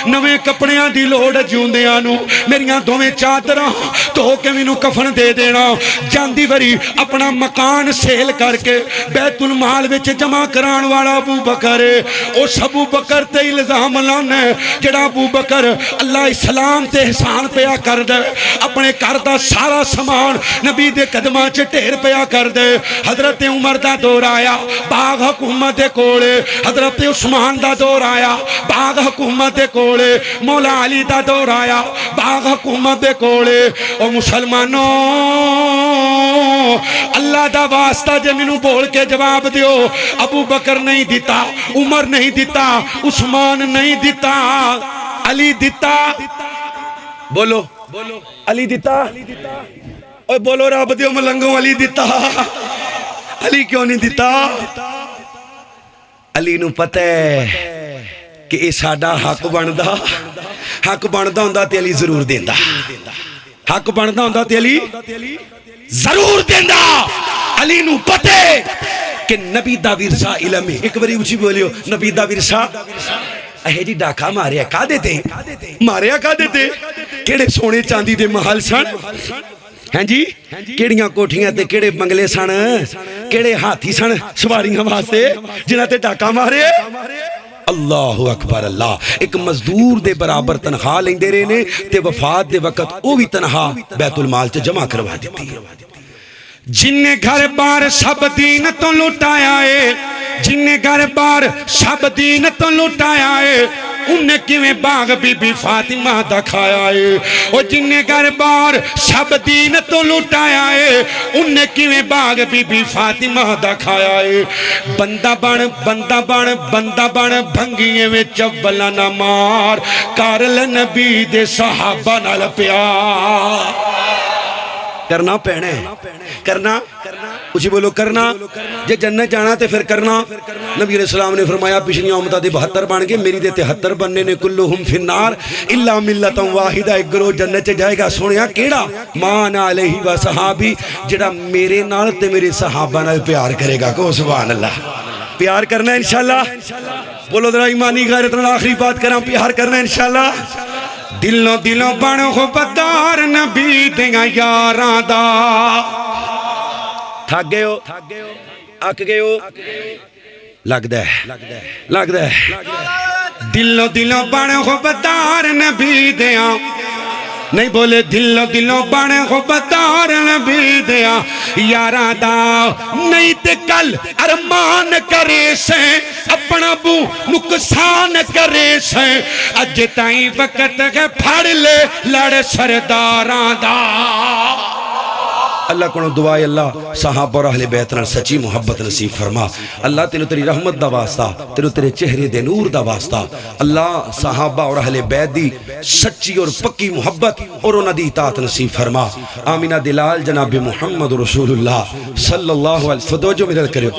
نویں کپڑیاں دی لوڑ جوندیاں نو، میریاں دوویں چادراں تو کے مینوں کفن دے دینا، جاندی وری اپنا مکان سیل کر کے بیت المال وچ جمع کران والا ابو بکر ہے۔ اس ابو بکر تے الزام لانے جڑا ابو بکر اللہ اسلام تے احسان پیا کر دے، اپنے گھر دا سارا سامان نبی دے قدماں چ ڈھیر پیا کر دے۔ حضرت عمر دا دور آیا باغ حکومت دے کولے، حضرت عثمان دا دور آیا باغ حکومت دے کولے، مولا علی دا دور آیا باغ حکومت دے کولے۔ او مسلمانوں اللہ دا واسطہ جے مینوں بول کے جواب دیو، ابو بکر نہیں دیتا، عمر نہیں دیتا، عثمان نہیں دیتا، علی دیتا، بولو علی دیتا، اوہ بولو رب دیو ملنگوں علی دیتا، علی کیوں نہیں دیتا؟ علی نو پتہ ہے کہ یہ ساڈا حق بندا، حق بندا ہوندا تے علی ضرور دیندا، حق بندا ہوندا تے علی ضرور دیندا۔ علی نو پتہ ہے کہ نبی دا ورثہ علم ہے۔ ایک باری اونچی بولیو، نبی دا ورثہ اے جی ڈاکا ماریا کا دیتے، ماریا کا دیتے، کیڑے سونے چاندی دے محل سن، ہیں جی کیڑیاں کوٹھیاں تے کیڑے بنگلے سن، کیڑے ہاتھی سن سواریاں واسطے جنہاں تے ڈاکا مارے۔ اللہ اکبر اللہ، ایک مزدور دے برابر تنخواہ لیندے رہے نے تے وفات دے وقت او بھی تنخواہ بیت المال تے جمع کروا دیتی۔ جن نے گھر بار سب دین تو لٹایا ہے، جن نے گھر بار سب دین تو لٹایا ہے، انہیں کیویں باغ بی بی فاطمہ دکھایا ہے۔ اور جن نے گھر بار سب دین تو لٹایا ہے، انہیں کیویں باغ بی بی فاطمہ دکھایا ہے۔ بندہ بن بندہ بن بندہ بن بھنگیے میں چولا نہ مار، کارل نبی دے صحابہ نال پیار کرنا پینے، کرنا اسی بولو کرنا، جے جنت جانا تے پھر کرنا۔ نبی علیہ السلام نے فرمایا پچھلی امتاں دے 72 بن گئے، میری دے 73 بننے نے، کلہم فی النار الا ملۃ واحدہ، ایک گروہ جنت چ جائے گا۔ سنیا کیڑا؟ مان علیہ و صحابی، جڑا میرے نال تے میرے صحابہ نال پیار کرے گا۔ کو سبحان اللہ، پیار کرنا انشاءاللہ، بولو ذرا ایمانی غیرت نال آخری بات کراں، پیار کرنا انشاءاللہ۔ دلوں دلوں بن خبردار نبی دیاں یاراں دا، تھک گئے ہو، اک گئے ہو، لگدا ہے لگدا ہے، دلوں دلوں بن خبردار نبی دیاں، نہیں بولے دلوں دلوں بن خبردار نبی دیاں یاراں دا، نہیں تے کل ارمان کرے سے اپنا بو نقصان کرے سے، اج تائیں وقت ہے پھڑ لے لڑ سرداراں دا۔ اللہ کو دعا ہے اللہ صحابہ اور اہل بیت نال سچی محبت نصیب فرما۔ اللہ تینو تیری رحمت دا واسطہ، تینو تیرے چہرے دے نور دا واسطہ، اللہ صحابہ اور اہل بیت دی سچی اور پکی محبت اور انہاں دی اطاعت نصیب فرما۔ آمینہ دلال جناب محمد رسول اللہ صلی اللہ علیہ وسلم، توجہ میرے کرو۔